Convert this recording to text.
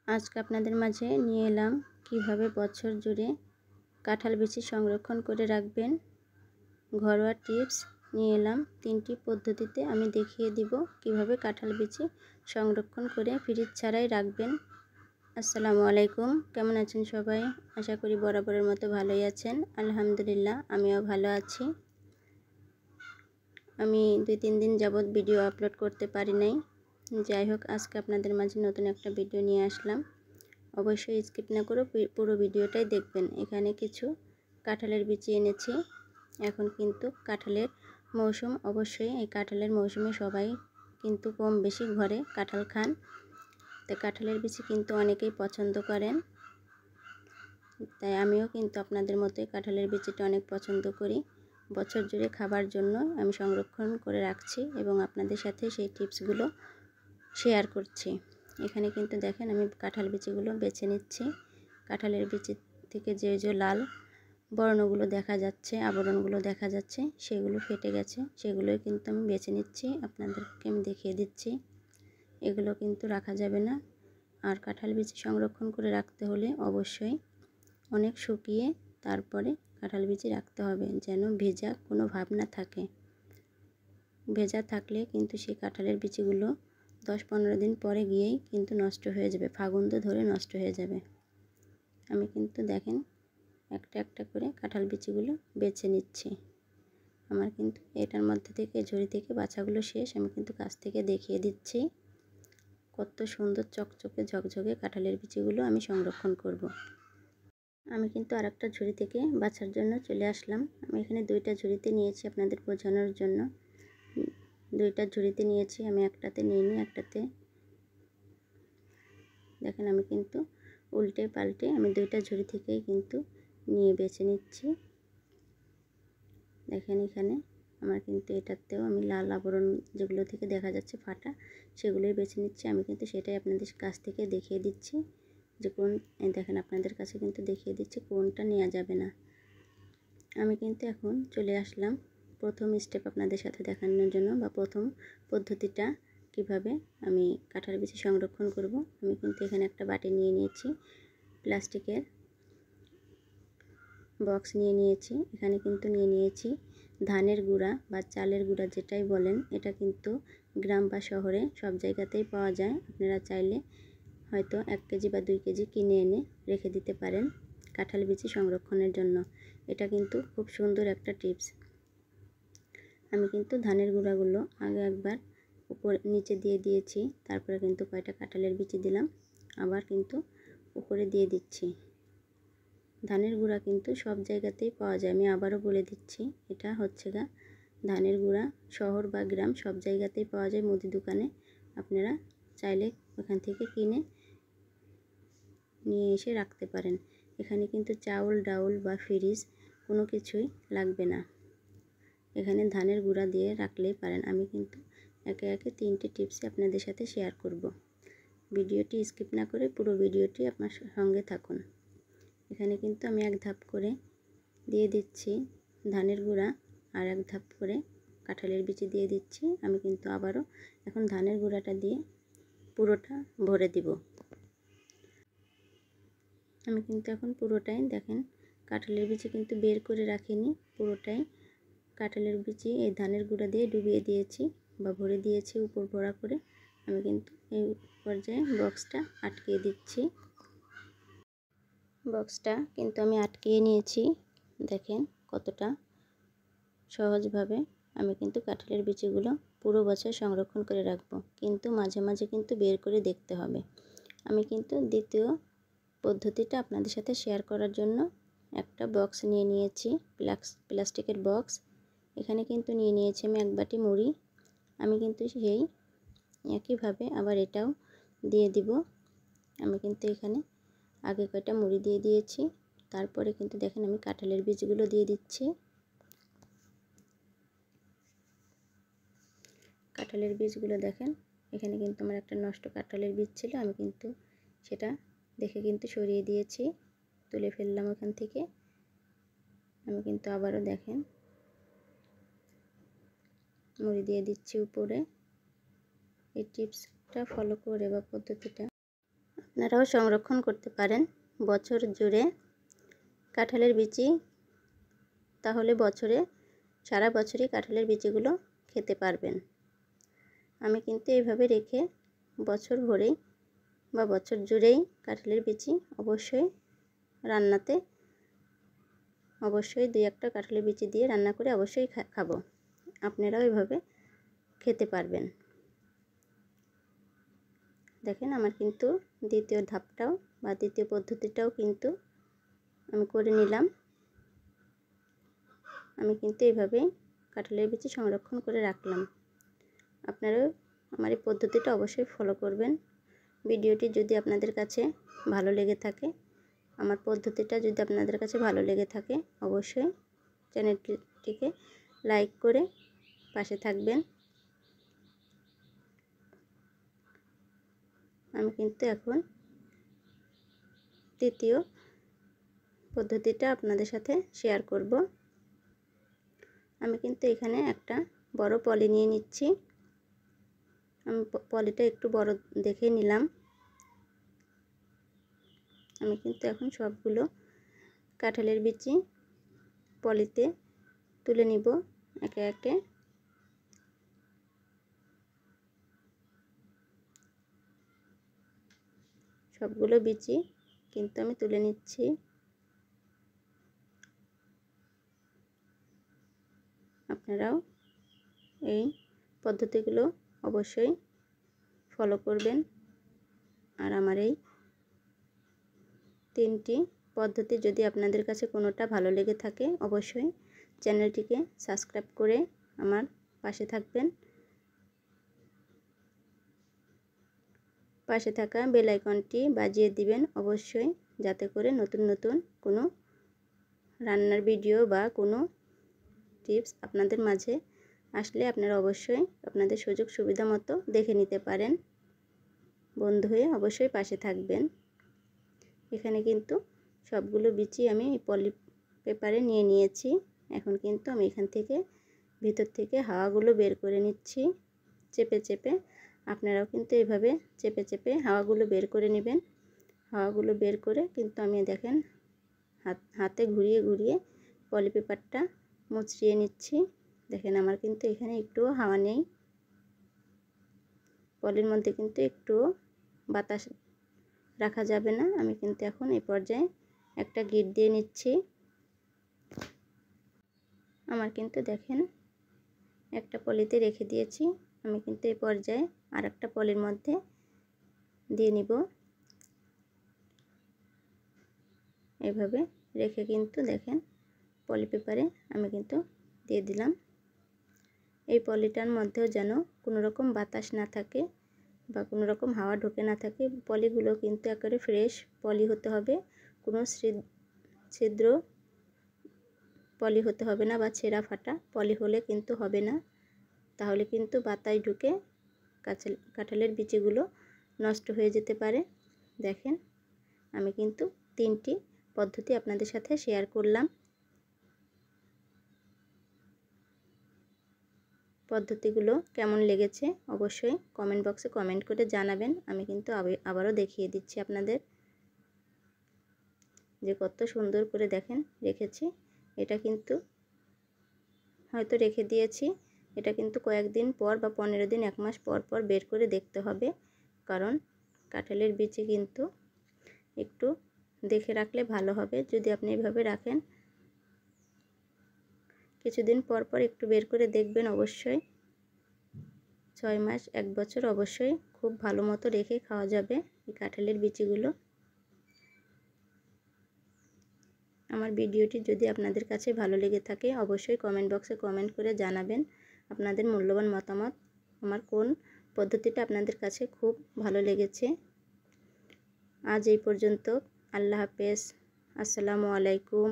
আজকে আপনাদের মাঝে নিয়ে এলাম কিভাবে বছর জুড়ে কাঁঠাল বিচি সংরক্ষণ করে রাখবেন। ঘরোয়া টিপস নিয়ে এলাম 3টি পদ্ধতিতে আমি দেখিয়ে দিব কিভাবে কাঁঠাল বিচি সংরক্ষণ করে ফ্রিজ ছাড়াই রাখবেন। আসসালামু আলাইকুম, কেমন আছেন সবাই? আশা করি বরাবরের মতো ভালোই আছেন। আলহামদুলিল্লাহ, আমিও ভালো আছি। আমি 2-3 দিন যাবৎ ভিডিও আপলোড করতে পারি নাই। যাই হোক, আজকে আপনাদের মাঝে নতুন একটা ভিডিও নিয়ে আসলাম। অবশ্যই স্কিপ না করে পুরো ভিডিওটাই দেখবেন। এখানে কিছু কাঁঠালের বিচি এনেছি। এখন কিন্তু কাঁঠালের মৌসুম, অবশ্যই এই কাঁঠালের মৌসুমে সবাই কিন্তু কম বেশি ঘরে কাঁঠাল খান। তো কাঁঠালের বিচি কিন্তু অনেকেই পছন্দ করেন, তাই আমিও কিন্তু আপনাদের মতোই কাঁঠালের বিচিটা অনেক পছন্দ করি। বছর জুড়ে খাবার জন্য আমি সংরক্ষণ করে রাখছি এবং আপনাদের সাথে সেই টিপসগুলো শেয়ার করছি। এখানে কিন্তু দেখেন আমি কাঁঠাল বিচিগুলো বেছে নিচ্ছি। কাঁঠালের বিচি থেকে যে লাল বর্ণগুলো দেখা যাচ্ছে, আবরণগুলো দেখা যাচ্ছে, সেগুলো ফেটে গেছে, সেগুলোই কিন্তু আমি বেছে নিচ্ছি। আপনাদেরকে আমি দেখিয়ে দিচ্ছি। এগুলো কিন্তু রাখা যাবে না। আর কাঁঠাল বিচি সংরক্ষণ করে রাখতে হলে অবশ্যই অনেক শুকিয়ে তারপরে কাঁঠাল বিচি রাখতে হবে, যেন ভেজা কোনো ভাব না থাকে। ভেজা থাকলে কিন্তু সেই কাঁঠালের বিচিগুলো 10-15 দিন পরে গিয়েই কিন্তু নষ্ট হয়ে যাবে, ফাগুন্দ ধরে নষ্ট হয়ে যাবে। আমি কিন্তু দেখেন একটা একটা করে কাঁঠাল বিচিগুলো বেছে নিচ্ছি। আমার কিন্তু এটার মধ্যে থেকে ঝুড়ি থেকে বাছাগুলো শেষ। আমি কিন্তু কাছ থেকে দেখিয়ে দিচ্ছি কত সুন্দর চকচকে ঝকঝকে কাঁঠালের বিচিগুলো আমি সংরক্ষণ করব। আমি কিন্তু আরেকটা ঝুড়ি থেকে বাছার জন্য চলে আসলাম। আমি এখানে 2টা ঝুড়িতে নিয়েছি আপনাদের বোঝানোর জন্য। 2টা ঝুড়িতে নিয়েছি, আমি একটাতে নিইনি, একটাতে দেখেন আমি কিন্তু উল্টে পাল্টে আমি 2টা ঝুড়ি থেকেই কিন্তু নিয়ে বেছে নিচ্ছি। দেখেন এখানে আমার কিন্তু এটাতেও আমি লাল আবরণ যেগুলো থেকে দেখা যাচ্ছে ফাটা, সেগুলোই বেছে নিচ্ছি। আমি কিন্তু সেটাই আপনাদের কাছ থেকে দেখিয়ে দিচ্ছি যে কোন, দেখেন আপনাদের কাছে কিন্তু দেখিয়ে দিচ্ছি কোনটা নেওয়া যাবে না। আমি কিন্তু এখন চলে আসলাম প্রথম স্টেপ আপনাদের সাথে দেখানোর জন্য, বা প্রথম পদ্ধতিটা কিভাবে আমি কাঁঠাল বিচি সংরক্ষণ করব। আমি কিন্তু এখানে একটা বাটি নিয়ে নিয়েছি, প্লাস্টিকের বক্স নিয়ে নিয়েছি। এখানে কিন্তু নিয়ে নিয়েছি ধানের গুঁড়া বা চালের গুঁড়া, যেটাই বলেন। এটা কিন্তু গ্রাম বা শহরে সব জায়গাতেই পাওয়া যায়। আপনারা চাইলে হয়তো 1 কেজি বা 2 কেজি কিনে এনে রেখে দিতে পারেন কাঁঠাল বিচি সংরক্ষণের জন্য। এটা কিন্তু খুব সুন্দর একটা টিপস। আমি কিন্তু ধানের গুঁড়াগুলো আগে একবার উপর নিচে দিয়ে দিয়েছি, তারপরে কিন্তু কয়টা কাঁঠালের বিচি দিলাম, আবার কিন্তু উপরে দিয়ে দিচ্ছি। ধানের গুঁড়া কিন্তু সব জায়গাতেই পাওয়া যায়। আমি আবারও বলে দিচ্ছি, এটা হচ্ছে ধানের গুঁড়া শহর বা গ্রাম সব জায়গাতেই পাওয়া যায় মুদি দোকানে। আপনারা চাইলে ওখান থেকে কিনে নিয়ে এসে রাখতে পারেন। এখানে কিন্তু চাউল ডাউল বা ফ্রিজ কোনো কিছুই লাগবে না, এখানে ধানের গুঁড়া দিয়ে রাখলেই পারেন। আমি কিন্তু একে একে 3টি টিপসই আপনাদের সাথে শেয়ার করব। ভিডিওটি স্কিপ না করে পুরো ভিডিওটি আপনার সঙ্গে থাকুন। এখানে কিন্তু আমি 1 ধাপ করে দিয়ে দিচ্ছি ধানের গুঁড়া, আর 1 ধাপ করে কাঁঠালের বিচি দিয়ে দিচ্ছি। আমি কিন্তু আবারও এখন ধানের গুঁড়াটা দিয়ে পুরোটা ভরে দিব। আমি কিন্তু এখন পুরোটাই দেখেন কাঁঠালের বিচি কিন্তু বের করে রাখিনি, পুরোটাই কাঁঠালের বিচি এই ধানের গুঁড়া দিয়ে ডুবিয়ে দিয়েছি বা ভরে দিয়েছি উপর ভরা করে। আমি কিন্তু এই পর্যায়ে বক্সটা আটকিয়ে দিচ্ছি। বক্সটা কিন্তু আমি আটকিয়ে নিয়েছি। দেখেন কতটা সহজভাবে আমি কিন্তু কাঁঠালের বিচিগুলো পুরো বছর সংরক্ষণ করে রাখবো, কিন্তু মাঝে মাঝে কিন্তু বের করে দেখতে হবে। আমি কিন্তু দ্বিতীয় পদ্ধতিটা আপনাদের সাথে শেয়ার করার জন্য একটা বক্স নিয়ে নিয়েছি, প্লাস্টিকের বক্স। এখানে কিন্তু নিয়ে নিয়েছি আমি 1 বাটি মুড়ি। আমি কিন্তু সেই একইভাবে আবার এটাও দিয়ে দিব। আমি কিন্তু এখানে আগে কয়টা মুড়ি দিয়ে দিয়েছি, তারপরে কিন্তু দেখেন আমি কাঁঠালের বীজগুলো দিয়ে দিচ্ছি। কাঁঠালের বীজগুলো দেখেন, এখানে কিন্তু আমার একটা নষ্ট কাঁঠালের বীজ ছিল, আমি কিন্তু সেটা দেখে কিন্তু সরিয়ে দিয়েছি, তুলে ফেললাম ওখান থেকে। আমি কিন্তু আবারও দেখেন মুড়ি দিয়ে দিচ্ছি উপরে। এই টিপসটা ফলো করে বা পদ্ধতিটা আপনারাও সংরক্ষণ করতে পারেন বছর জুড়ে কাঁঠালের বিচি, তাহলে সারা বছরই কাঁঠালের বিচিগুলো খেতে পারবেন। আমি কিন্তু এইভাবে রেখে বছর ভরেই বা বছর জুড়েই কাঁঠালের বিচি রান্নাতে অবশ্যই 2-1টা কাঁঠালের বিচি দিয়ে রান্না করে অবশ্যই খাবো। আপনারাও এভাবে খেতে পারবেন। দেখেন আমার কিন্তু দ্বিতীয় ধাপটাও বা দ্বিতীয় পদ্ধতিটাও কিন্তু আমি করে নিলাম। আমি কিন্তু এইভাবেই কাঁঠালের বিচি সংরক্ষণ করে রাখলাম। আপনারাও আমার এই পদ্ধতিটা অবশ্যই ফলো করবেন। ভিডিওটি যদি আপনাদের কাছে ভালো লেগে থাকে, আমার পদ্ধতিটা যদি আপনাদের কাছে ভালো লেগে থাকে, অবশ্যই চ্যানেলটিকে লাইক করে পাশে থাকবেন। আমি কিন্তু এখন তৃতীয় পদ্ধতিটা আপনাদের সাথে শেয়ার করব। আমি কিন্তু এখানে একটা বড় পলি নিয়ে নিচ্ছি। আমি পলিটা একটু বড় দেখে নিলাম। আমি কিন্তু এখন সবগুলো কাঁঠালের বিচি পলিতে তুলে নিব একে একে। সবগুলো বিচি কিন্তু আমি তুলে নিচ্ছি। আপনারাও এই পদ্ধতিগুলো অবশ্যই ফলো করবেন। আর আমার এই 3টি পদ্ধতি যদি আপনাদের কাছে কোনোটা ভালো লেগে থাকে, অবশ্যই চ্যানেলটিকে সাবস্ক্রাইব করে আমার পাশে থাকবেন। পাশে থাকা বেল আইকনটি বাজিয়ে দিবেন অবশ্যই, যাতে করে নতুন নতুন কোনো রান্নার ভিডিও বা কোনো টিপস আপনাদের মাঝে আসলে আপনারা অবশ্যই আপনাদের সুযোগ সুবিধা মতো দেখে নিতে পারেন। বন্ধু হয়ে অবশ্যই পাশে থাকবেন। এখানে কিন্তু সবগুলো বিচি আমি পলি পেপারে নিয়ে নিয়েছি। এখন কিন্তু আমি এখান থেকে ভিতর থেকে হাওয়াগুলো বের করে নিচ্ছি চেপে চেপে। আপনারাও কিন্তু এইভাবে চেপে চেপে হাওয়াগুলো বের করে নেবেন। হাওয়াগুলো বের করে কিন্তু আমি দেখেন হাতে ঘুরিয়ে ঘুরিয়ে পলি পেপারটা মুচড়িয়ে নিচ্ছি। দেখেন আমার কিন্তু এখানে একটুও হাওয়া নেই। পলির মধ্যে কিন্তু একটুও বাতাস রাখা যাবে না। আমি কিন্তু এখন এই পর্যায়ে একটা গিট দিয়ে নিচ্ছি। আমার কিন্তু দেখেন একটা পলিতে রেখে দিয়েছি। আমি কিন্তু এই পর্যায়ে আর একটা পলির মধ্যে দিয়ে নিব। এভাবে রেখে কিন্তু দেখেন পলি পেপারে আমি কিন্তু দিয়ে দিলাম। এই পলিটার মধ্যেও যেন কোনো রকম বাতাস না থাকে বা কোনো রকম হাওয়া ঢোকে না থাকে। পলিগুলো কিন্তু একেবারে ফ্রেশ পলি হতে হবে, কোনো ছিদ্র পলি হতে হবে না বা ছেঁড়া ফাটা পলি হলে কিন্তু হবে না। তাহলে কিন্তু বাতাস ঢুকে কাঁঠালের বিচিগুলো নষ্ট হয়ে যেতে পারে। দেখেন আমি কিন্তু 3টি পদ্ধতি আপনাদের সাথে শেয়ার করলাম। পদ্ধতিগুলো কেমন লেগেছে অবশ্যই কমেন্ট বক্সে কমেন্ট করে জানাবেন। আমি কিন্তু আবারও দেখিয়ে দিচ্ছি আপনাদের যে কত সুন্দর করে দেখেন রেখেছি। এটা কিন্তু হয়তো রেখে দিয়েছি, এটা কিন্তু কয়েকদিন পর বা 15 দিন 1 মাস পর পর বের করে দেখতে হবে। কারণ কাঁঠালের বিচি কিন্তু একটু দেখে রাখলে ভালো হবে। যদি আপনি এভাবে রাখেন কিছুদিন পর পর একটু বের করে দেখবেন, অবশ্যই 6 মাস 1 বছর অবশ্যই খুব ভালো মতো রেখে খাওয়া যাবে এই কাঁঠালের বিচিগুলো। আমার ভিডিওটি যদি আপনাদের কাছে ভালো লেগে থাকে অবশ্যই কমেন্ট বক্সে কমেন্ট করে জানাবেন আপনাদের মূল্যবান মতামত। আমার কোন পদ্ধতিটা আপনাদের কাছে খুব ভালো লেগেছে। আজ এই পর্যন্ত। আল্লাহ হাফেজ। আসসালামু আলাইকুম।